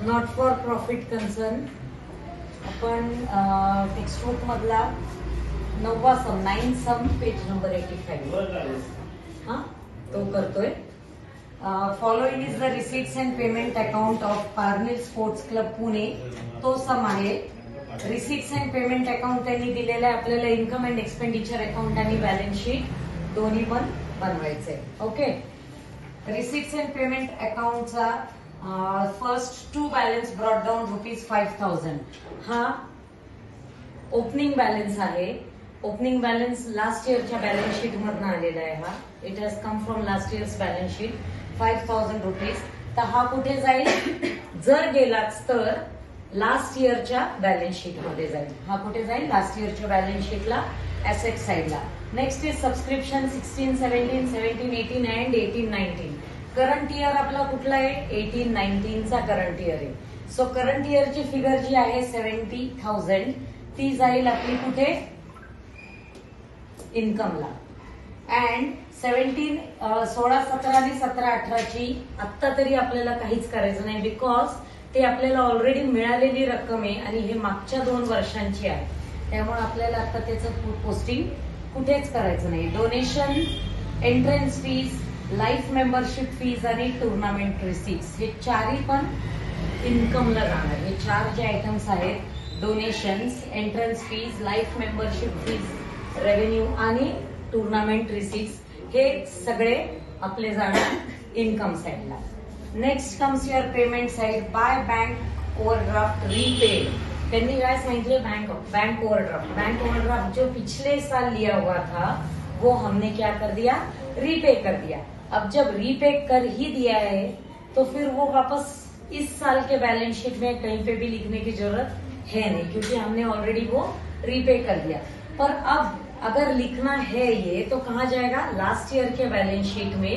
Not for profit concern आपण textbook मधला 9वा सम 9 सम page number 85 हा तो करतोय. Following is the receipts and payment account of Parnil sports club Pune. तो सम आहे. रिसीट्स अँड पेमेंट अकाउंट त्यांनी दिलेलं आहे आपल्याला. इन्कम अँड एक्सपेंडिचर अकाउंट आणि बॅलन्स शीट दोन्ही पण बनवायचंय. ओके. रिसीट्स अँड पेमेंट अकाउंटचा first to balance brought down ₹5,000 हा ओपनिंग बॅलन्स आहे. ओपनिंग बॅलन्स लास्ट इयरच्या बॅलन्स शीट मधून आलेला आहे. हा it has come from last years balance sheet ₹5,000. तर हा कुठे जाईल? जर गेलाच तर लास्ट इयरच्या बॅलन्स शीट मध्ये जाईल. हा कुठे जाईल? लास्ट इयरच्या बॅलन्स शीटला ऍसेट साइडला. Next is subscription 16, 17, 17, 18 and 18, 19. Current year आपला कुठला आहे? 18, 19 चा करंट इयर आहे. सो करंट इयरची फिगर जी आहे 70,000 ती जाईल आपली कुठे? इन्कमला. अँड 16, 17 आणि 17, 18ची आत्ता तरी आपल्याला काहीच करायचं नाही बिकॉज ते आपल्याला ऑलरेडी मिळालेली रक्कम आहे आणि हे मागच्या 2 वर्षांची आहे. त्यामुळे आपल्याला आता त्याचं पोस्टिंग कुठेच करायचं नाही. Donation, entrance fees, life membership fees आणि टुर्नामेंट रिसीट्स हे चारही पण इन्कमला जाणार. हे 4 जे आयटम्स आहेत, donations, entrance fees, life membership fees, revenue आणि टुर्नामेंट रिसीट्स हे सगळे आपले जाणार इन्कम साइडला. Next comes your payment side. By bank overdraft repaid. त्यांनी काय सांगितले? Bank overdraft. बैंक ओवरड्राफ्ट जो पिछले साल लिया हुआ था वो हमने क्या कर दिया? रीपे कर दिया. अब जब रीपे कर ही दिया है तो फिर वो वापस इस साल के बैलेंस शीट में कहीं पे भी लिखने की जरूरत है नहीं क्योंकि हमने ऑलरेडी वो रीपे कर दिया. पर अब अगर लिखना है ये तो कहाँ जाएगा? लास्ट ईयर के बैलेंस शीट में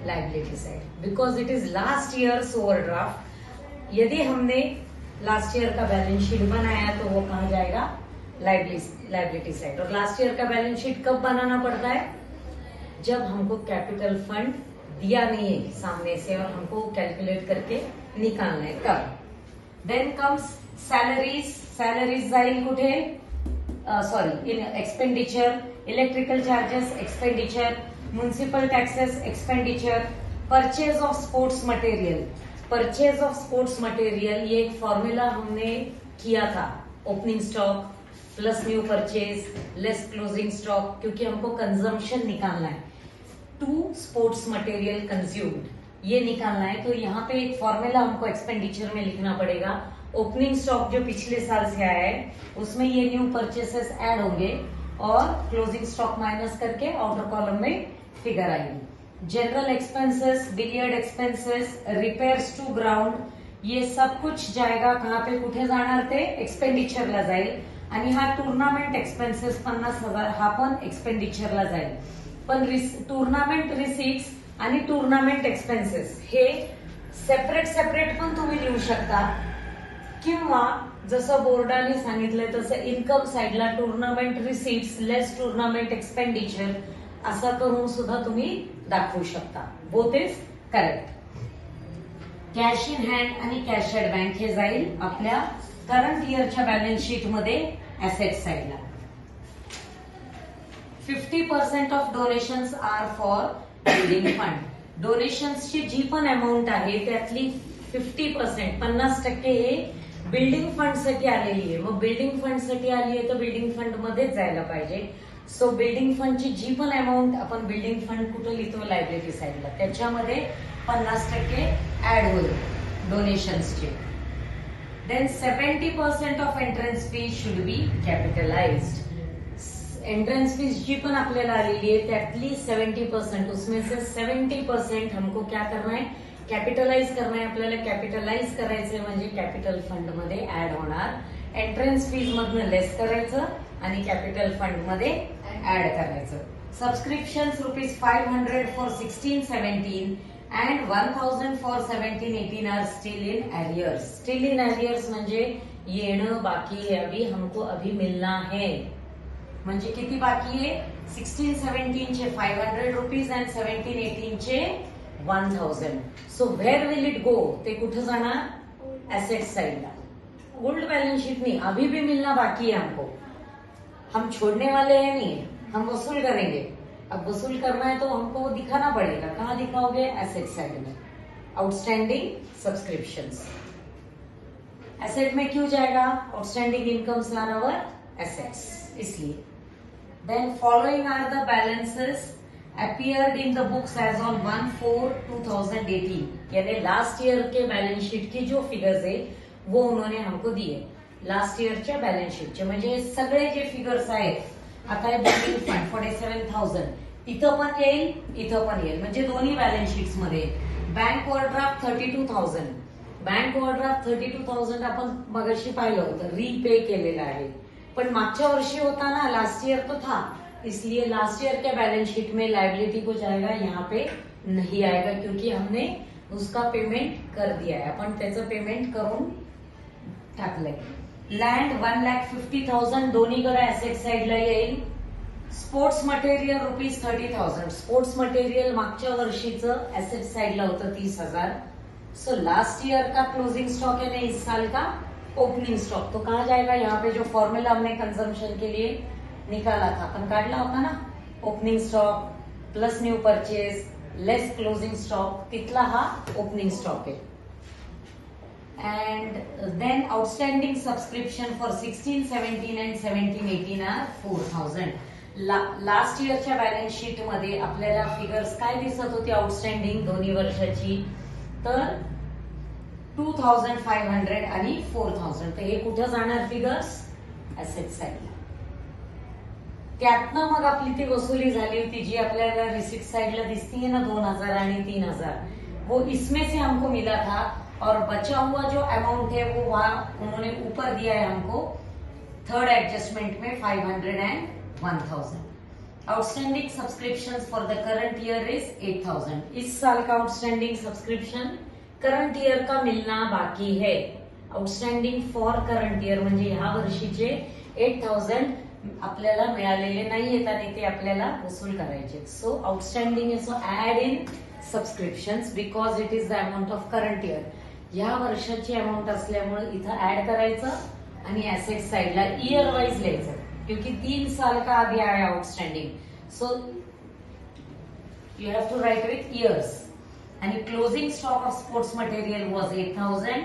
liability side because it is last years overdraft. यदि हमने लास्ट ईयर का बैलेंस शीट बनाया तो वो कहाँ जाएगा? Liability side. और लास्ट ईयर का बैलेंस शीट कब बनाना पड़ता है? जब हमको कैपिटल फंड दिया नहीं है सामने से और हमको कैलकुलेट करके निकालना है तब. Then comes salaries. सैलरीज जाईल कुठे? Sorry expenditure. Electrical charges expenditure, municipal taxes expenditure, purchase of sports material. Purchase of sports material ये एक फॉर्मूला हमने किया था. Opening stock plus new purchase less closing stock क्योंकि हमको कंजम्पशन निकालना है. टू स्पोर्ट्स मटेरियल कंज्यूम्ड ये निकालना है. तो यहाँ पे एक फॉर्मूला हमको एक्सपेंडिचर में लिखना पड़ेगा. ओपनिंग स्टॉक जो पिछले साल से आया है उसमें ये न्यू परचेसेस ऐड होंगे और क्लोजिंग स्टॉक माइनस करके आउटर कॉलम में फिगर आएगी. General expenses, billiard expenses, repairs to ground ये सब कुछ जाएगा कहाँ पे? कुठे जाणार ते? एक्सपेंडिचरला जाईल. आणि हा टुर्नामेंट एक्सपेन्सेस 50,000 हा पण एक्सपेंडिचरला जाईल. पण टुर्नामेंट रिसीट्स आणि टुर्नामेंट एक्सपेन्सेस हे सेपरेट पण तुम्ही लिहू शकता किंवा जसं बोर्डाने सांगितलंय तसं इन्कम साइडला टुर्नामेंट रिसीट्स लेस टुर्नामेंट एक्सपेंडिचर असं करून सुद्धा तुम्ही दाखवू शकता. Both is correct. Cash in hand आणि कॅश ॲट बँक हे जाईल आपल्या करंट इयरच्या बॅलन्स शीट मध्ये ऍसेट साइडला. 50% of donations are for building fund. डोनेशन्सची जी पण अमाऊंट आहे त्यातली 50% 50% हे बिल्डिंग फंड साठी आलेली आहे. मग बिल्डिंग फंड साठी आली आहे तर बिल्डिंग फंड मध्येच जायला पाहिजे. सो बिल्डिंग फंडची जी पण अमाऊंट आपण बिल्डिंग फंड कुठे लिहितो? लायबिलिटी साइडला. त्याच्यामध्ये 50% ऍड होईल डोनेशन्सचे. Then 70% of entrance fees should be capitalized. Entrance fees जी पण आपल्याला आलेली आहे त्यातली 70% उसमें से 70% हमको क्या करना है? कॅपिटलाइज करना है. आपल्याला कॅपिटलाइज करायचंय म्हणजे कॅपिटल फंड मध्ये ऍड होणार. एंट्रन्स फीज मधनं लेस करायचं आणि कॅपिटल फंड मध्ये ऍड करायचं. Subscription ₹500 for 16, 17 and 1,000 for 17, 18 are still in arrears. Still in arrears म्हणजे येणं बाकी है. अभी हमको अभी मिलना है. म्हणजे किती बाकी आहे? 16, 17 चे ₹500 अँड 17, 18 चे 1,000. So where will it go? ते कुठे जाणार? एसेट साइड ला। ओल्ड बैलेंस शीट नहीं, अभी भी मिलना बाकी है हमको, हम छोड़ने वाले हैं नहीं, हम वसूल करेंगे। अब वसूल करना है तो हमको वो दिखाना पड़ेगा। कहाँ दिखाओगे? एसेट साइड में, आउटस्टैंडिंग सब्सक्रिप्शंस। एसेट में क्यों जाएगा? Outstanding incomes are our assets, इसलिए। Then following are the balances appeared in the books as on 1/4/2018, यानी लास्ट ईयर के बैलेंस शीट की जो फिगर्स आहे वो उन्होंने हमको दिए लास्ट ईयरच्या बैलेंस शीटचे। म्हणजे सगळे जे फिगर्स आहेत, आता हे बिल्डिंग फंड 47,000 इथं पण येईल, इथं पण येईल, म्हणजे दोन्ही बॅलन्स शीट्स मध्ये। बँक ओव्हरड्राफ्ट 32,000, बँक ओव्हरड्राफ्ट 32,000 आपण मगाशी पाहिलं होतं, रीपे केलेलं आहे, पण मागच्या वर्षी होता ना, लास्ट ईयर तो था, इसलिए लास्ट ईयर के बैलेंस शीट में लायबिलिटी को जाएगा, यहाँ पे नहीं आएगा, क्योंकि हमने उसका पेमेंट कर दिया है, अपन त्याचं पेमेंट करून टाकलंय। लँड 1,50,000 दोन्हीकडे एसेट साइडला येईल। स्पोर्ट्स मटेरियल ₹30,000, स्पोर्ट्स मटेरियल मागच्या वर्षीचं एसेट साइडला होतं 30,000। सो लास्ट ईयर का क्लोजिंग स्टॉक है ना, इस साल का ओपनिंग स्टॉक, तो कहाँ जाएगा? यहाँ पे जो फॉर्मूला हमने कंजम्पशन के लिए निकाला था, अपन काढला होता ना, opening stock plus new purchase less closing stock, तिथला हा ओपनिंग स्टॉक आहे। And then outstanding subscription for 16, 17 and 17, 18 are 4,000। Last इयरच्या बॅलन्स शीट मध्ये आपल्याला फिगर्स काय दिसत होती आउटस्टँडिंग दोन्ही वर्षाची? तर 2,500 आणि 4,000, तर हे कुठं जाणार फिगर्स? एसेट साइडला। त्यातनं मग आपली ती वसुली झाली होती जी आपल्याला रिसिप्ट साइडला दिसती है ना, 2,000 आणि 3,000, वो इसमें से हमको मिला था, और बचा हुआ जो अमाउंट है वो वहां उन्होंने ऊपर दिया है हमको थर्ड एडजस्टमेंट में 500 end 1,000। Outstanding subscription for the current year is 8,000। इस साल का आउटस्टैंडिंग सब्सक्रिप्शन करंट ईयर का मिलना बाकी है। आउटस्टँडिंग फॉर करंट ईयर म्हणजे ह्या वर्षीचे 8,000 आपल्याला मिळालेले नाहीयेत आणि ते आपल्याला वसूल करायचे। So outstanding is add in subscriptions because it is the amount of current year. या वर्षाची अमाउंट असल्यामुळे इथं ऍड करायचं आणि एसेट साइडला ईयर वाइज लिहायचं, क्योंकि 3 साल का आधी आहे outstanding, so you have to write with years. आणि closing stock of sports material was 8,000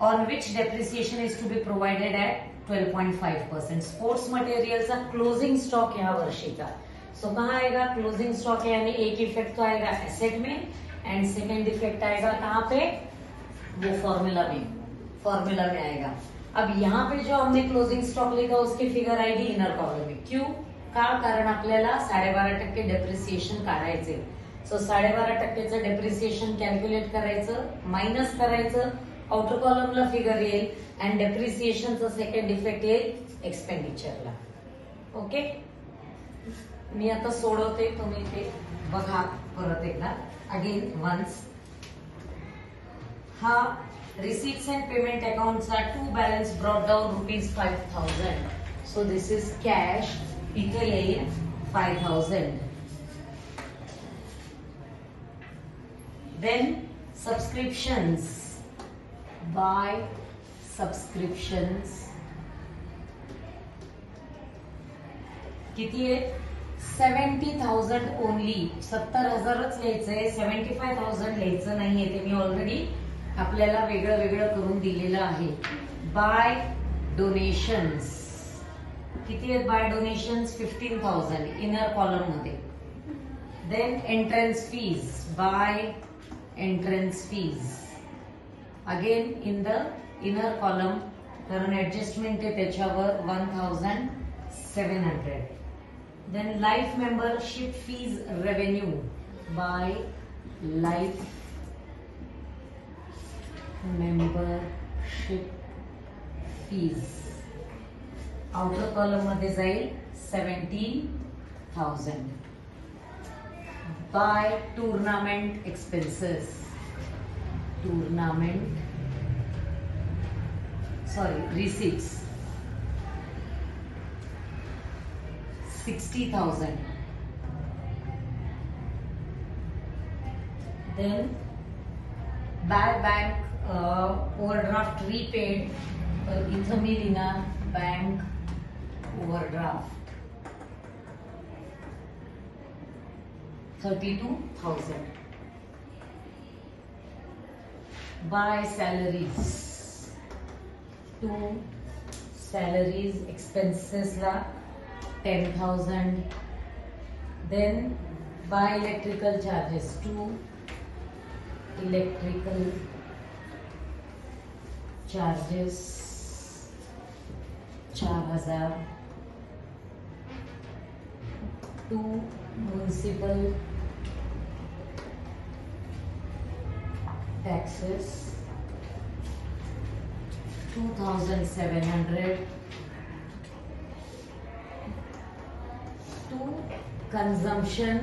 on which depreciation is to be provided at 12.5%। Sports मटेरियलचा क्लोजिंग स्टॉक ह्या वर्षीचा, सो कहाँ आएगा? क्लोजिंग स्टॉक है, यानी एक इफेक्ट तो आएगा एसेट में एंड सेकेंड इफेक्ट आएगा कहाँ पे? वो फॉर्मूला में आएगा। अब यहाँ पे जो हमने क्लोजिंग स्टॉक लिखा उसकी फिगर आएगी इनर कॉलम में। क्यों? का? कारण आपल्याला 12.5% डेप्रिसिएशन काढायचे, सो 12.5%चं डेप्रिसिएशन कॅल्क्युलेट करायचं, मायनस करायचं, आउटर कॉलमला फिगर येईल अँड डेप्रिसिएशनचा सेकंड इफेक्ट येईल एक्सपेंडिचरला। ओके, मी आता सोडवते, तुम्ही ते बघा परत एकदा अगेन वन्स। हा receipts and payment accounts are to balance brought down ₹5,000, so this is cash, इथं येईल 5,000। then subscriptions, buy subscriptions किती आहे? 70,000 ओनली, 70,000च लिहायचंय, 75,000 लिहायचं नाहीये, ते मी ऑलरेडी आपल्याला वेगळं वेगळं करून दिलेलं आहे। बाय डोनेशन्स किती आहेत? बाय डोनेशन्स 15,000 इनर कॉलम मध्ये। Then entrance fees, by entrance fees again in the inner column, कारण ऍडजस्टमेंट आहे त्याच्यावर 1,700। Then life membership fees revenue, by life membership fees outer column मध्ये जाईल 17,000। By tournament expenses, receipts 60,000। then by bank overdraft repaid, तर इथं मी लिहिणार bank overdraft 32,000. By salaries, to salaries एक्सपेन्सेसला 10,000. Then by electrical charges, to electrical charges 4,000. To municipal taxes 2,700. To consumption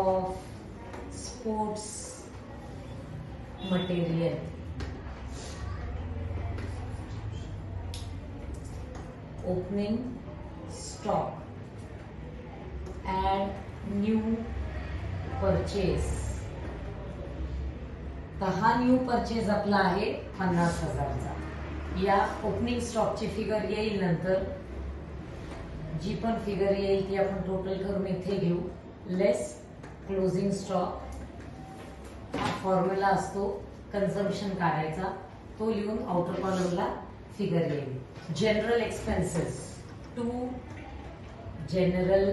of sports material, opening stock, add new purchase. तर हा new purchase आपला आहे 50,000चा. या ओपनिंग स्टॉकची फिगर येईल नंतर. जी पण फिगर येईल ती आपण टोटल करून इथे घेऊ. लेस क्लोजिंग स्टॉक हा फॉर्म्युला असतो कन्झम्पशन काढायचा, तो लिहून आउटर कॉलमला फिगर येईल. General expenses, to general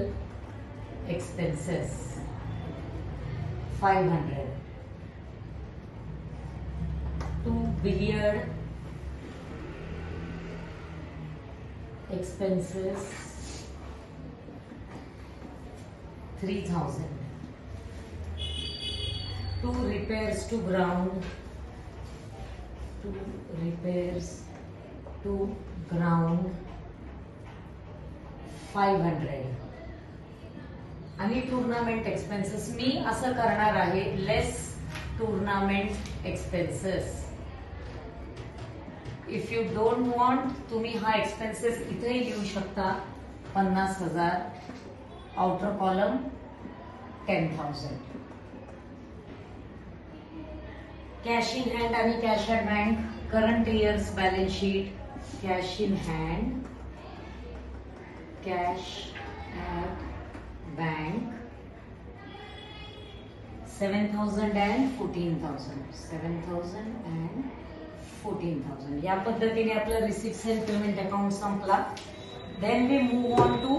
expenses 500. To billiard expenses 3,000. To repairs to ground, to repairs to ground 500. आणि टुर्नामेंट एक्सपेन्सेस मी असं करणार आहे, less tournament expenses. If you don't want, तुम्ही हा एक्सपेन्सेस इथेही लिहू शकता 50,000. Outer column 10,000. Cash in hand आणि cash at bank, current years balance sheet. Cash in hand, cash at bank 7,000 and 14,000. 7,000 and 14,000. या पद्धतीने आपला रिसिप्ट्स अँड पेमेंट अकाउंट संपला. Then we move on to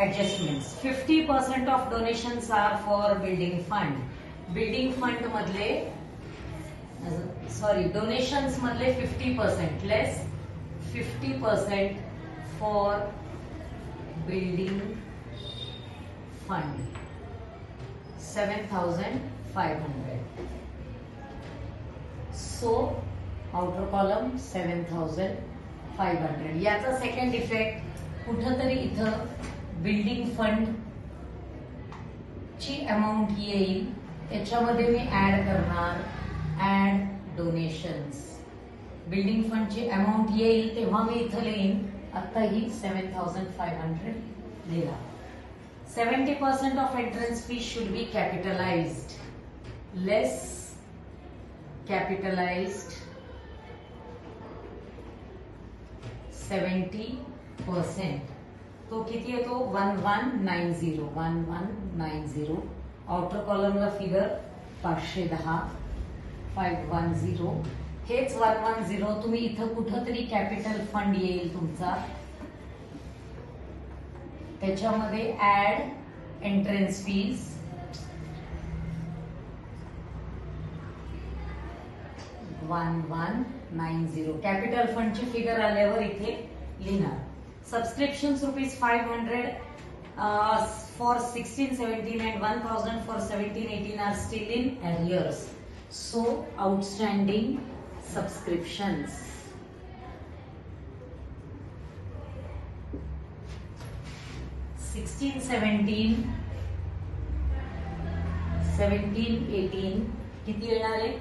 adjustments. 50% of donations are for building fund. Building fund मधले donations मधले 50% less 50% for building fund 7,500. So outer column 7,500. याचा second effect, कुठंतरी इथं building fund ची अमाऊंट येईल, त्याच्यामध्ये मी add करणार ऍड डोनेशन्स. बिल्डिंग फंडची अमाऊंट येईल तेव्हा मी इथं लिहीन, आता ही 7,500 लिहिला. 70% of entrance fee should be capitalized. Less capitalized 70%. तो किती येतो 1190. 1190. आउटर कॉलमला फिगर 510. 510. हेच 110 तुम्ही इथं कुठंतरी कॅपिटल फंड येईल तुमचा, त्याच्यामध्ये ऍड एंट्रन्स फीज 1190. कॅपिटल फंडची फिगर आल्यावर इथे लिहिणार. Subscriptions ₹500 for 16-17 and 1,000 for 17-18 are still in arrears. So outstanding subscriptions. 16-17, 17-18 किती येणार आहे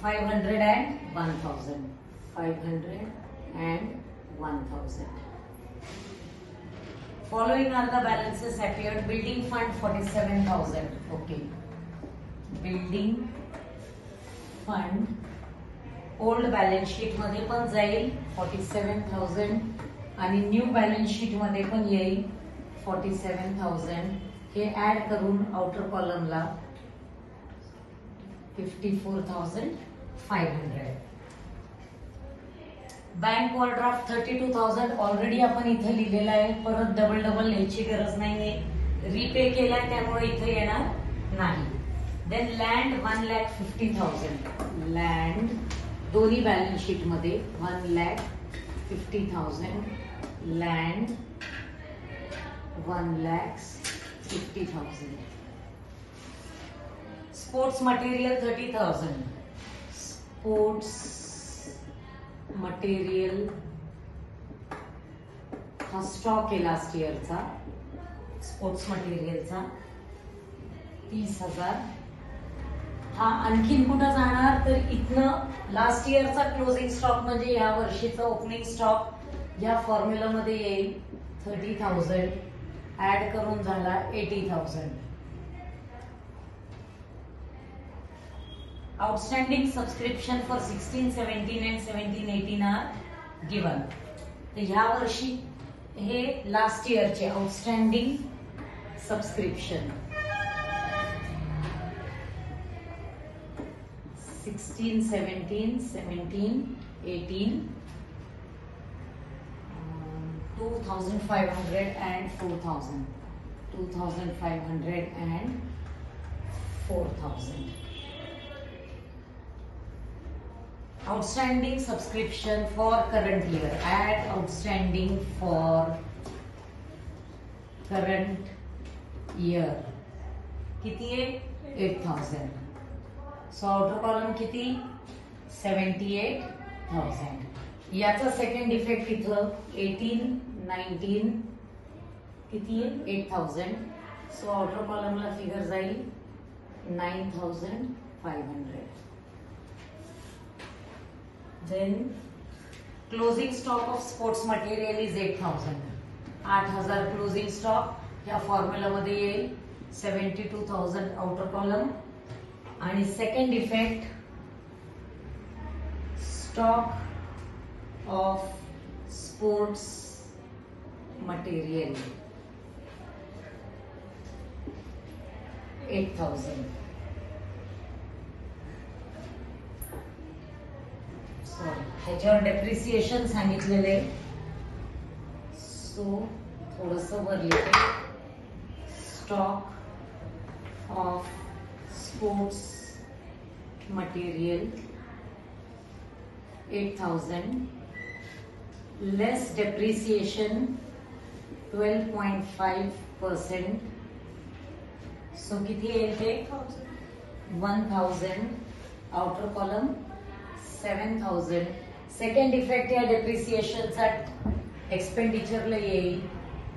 500 and 1,000. 500 and 1,000. Following are the balances appeared. Building fund 47,000. Okay. Building fund old balance sheet मध्ये पण जाईल 47,000 आणि न्यू बॅलन्स शीट मध्ये पण येईल 47,000. हे ऍड करून आउटर कॉलमला 54,500. बँक ओव्हरड्राफ्ट 32,000 ऑलरेडी आपण इथे लिहिलेला आहे. परत डबल लिहायची गरज नाहीये. रीपे केलाय त्यामुळे इथे येणार नाही. Then land 1,50,000. लँड दोन्ही बॅलन्स शीट मध्ये 1,50,000. Land 1,50,000. Sports material 30,000. Sports material हा स्टॉक आहे लास्ट इयरचा. स्पोर्ट्स मटेरियलचा 30,000. हा आणखीन कुठं जाणार तर इथनं लास्ट इयरचा क्लोजिंग स्टॉक म्हणजे या वर्षीचा ओपनिंग स्टॉक या फॉर्म्युला मध्ये येईल. 30,000 ऍड करून झाला 80,000. Outstanding subscription for 16-17 and 17-18 are given. तर ह्या वर्षी हे लास्ट इयरचे outstanding subscription 16, 17, 18 2,500 and 4,000. 2,500 and 4,000. Outstanding subscription for current year. Add outstanding for current year. किती आहे 8,000. सो आउटर कॉलम किती 78,000. याचा सेकंड इफेक्ट इथं 18, 19 किती आहे 8,000. सो आउटर कॉलमला फिगर जाईल 9,500. Then closing stock of sports material is 8,000. 8,000 closing stock या फॉर्म्युला मध्ये येईल. 72,000 आउटर कॉलम आणि second effect stock of sports material 8,000. ह्याच्यावर डेप्रिसिएशन सांगितलेले सो थोडस वर लिहिते. Stock of sports material 8,000 less depreciation 12.5%. So किती येईल ते 1,000 आउटर कॉलम 7,000. सेकंड इफेक्ट या डेप्रिसिएशनचा एक्सपेंडिचरला येईल.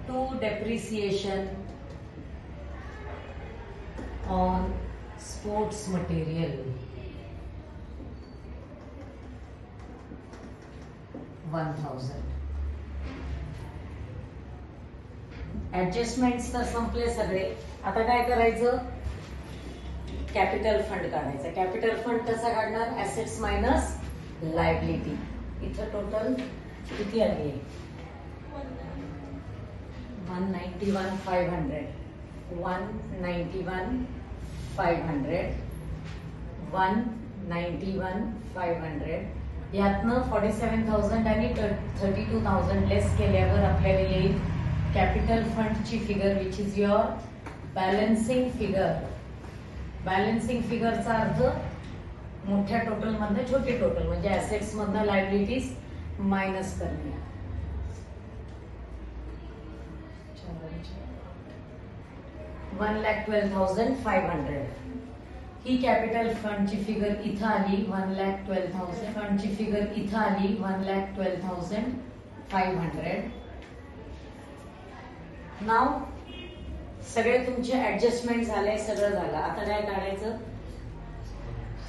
To depreciation on sports material 1,000. Adjustments तर संपले सगळे. आता काय करायचं कॅपिटल फंड काढायचा. कॅपिटल फंड कसा काढणार ऍसेट्स मायनस लायबिलिटी. इथं टोटल किती आली 191,500. 191,500 यातनं 47,000 आणि 32,000 लेस केल्यावर आपल्याला येईल कॅपिटल फंडची figure which is your balancing figure. Balancing फिगरचा अर्थ मोठ्या टोटल मधनं छोटी टोटल म्हणजे ऍसेट्स मधनं लायबिलिटीज मायनस करणे. 1,12,500 ही कॅपिटल फंडची फिगर इथं आली. 1,12,000 फंडची फिगर इथं आली 1,12,500. नाव सगळे तुमचे ऍडजस्टमेंट झाले. सगळं झालं. आता काय काढायचं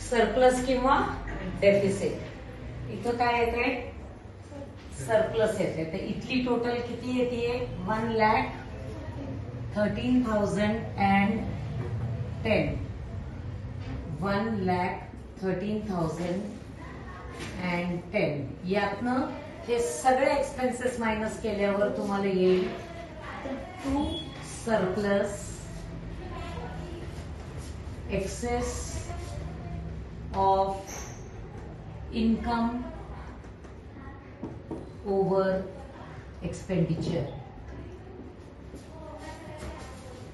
सरप्लस किंवा डेफिसिट. इथं काय येते सरप्लस येते. तर इथली टोटल किती येते? 1,13,010. 1,13,010. यातनं हे सगळे एक्सपेन्सेस मायनस केल्यावर तुम्हाला येईल to surplus excess of income over expenditure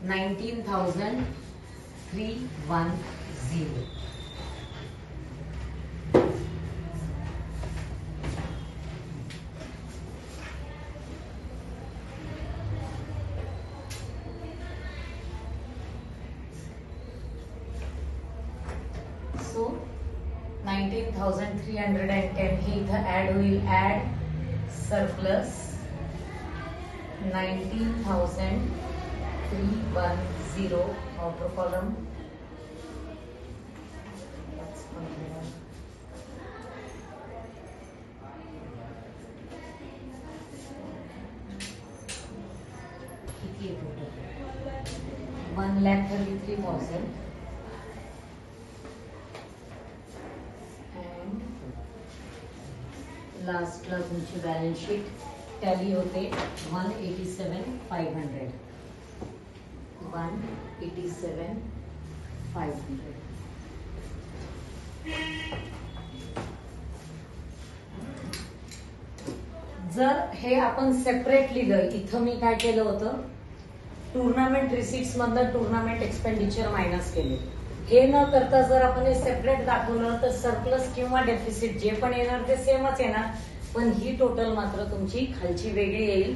19,310. So 19,310 हे इथं ऍड होईल. ऍड सरप्लस 19,310 outer column. किती आहे टोटल? 1,33,000. लास्टला तुमची बॅलन्स शीट टॅली होते 187,500. 187,500. जर हे आपण सेपरेट लिहिलं, इथं मी काय केलं होतं, टुर्नामेंट रिसिट्स मधनं टुर्नामेंट एक्सपेंडिचर मायनस केले. हे न करता जर आपण हे सेपरेट दाखवलं तर सरप्लस किंवा डेफिसिट जे पण येणार ते सेमच येणार, पण ही टोटल मात्र तुमची खालची वेगळी येईल.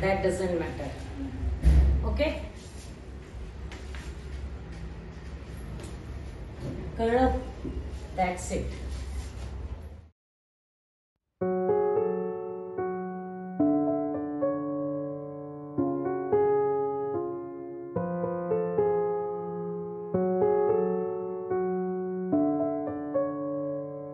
That doesn't matter. ओके, कळलं? That's it.